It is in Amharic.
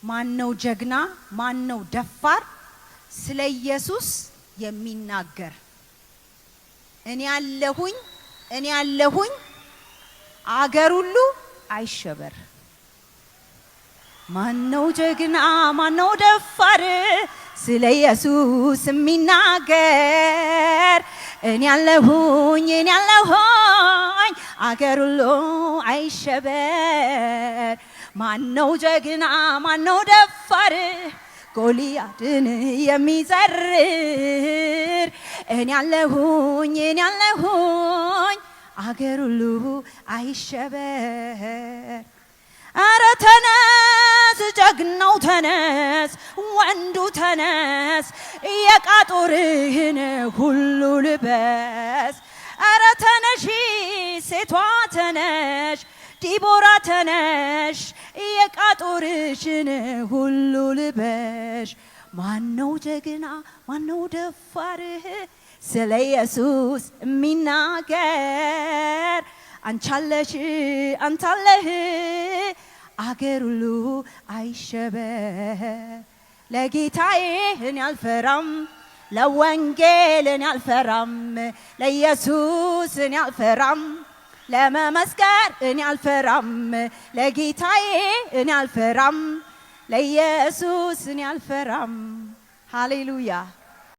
ማን ነው ጀግና ማን ነው ደፋር ስለ ኢየሱስ የሚናገር እኔ ያለሁኝ አገር ሁሉ አይሸበር ማን ነው ጀግና ማን ነው ደፋር ስለ ኢየሱስ የሚናገር እኔ ያለሁኝ አገር ሁሉ አይሸበር ማን ነው ጀግና ማን ነው ደፋር ጎልያድን የሚዘርር እኔ ያለሁኝ አገር ሁሉ አይሸበር አረ ተነስ ጀግናው ተነስ ወንዱ ተነስ የቃጦርህን ሁሉ ልበስ አረ ተነሺ ሴቷ ተነሽ ዲቦራ ተነሽ የቃጦርሽን ሁሉ ልበሽ ማነው ጀግና ማነው ደፋር ስለ ኢየሱስ የሚናገር አንቻለህ አገር ሁሉ አይሸበር ለጌታዬ እኔ አልፈራም ለወንጌል እኔ አልፈራም ለኢየሱስ እኔ አልፈራም ለመመስከር እኔ አልፈራም ለጌታዬ እኔ አልፈራም ለኢየሱስ እኔ አልፈራም ሃሌሉያ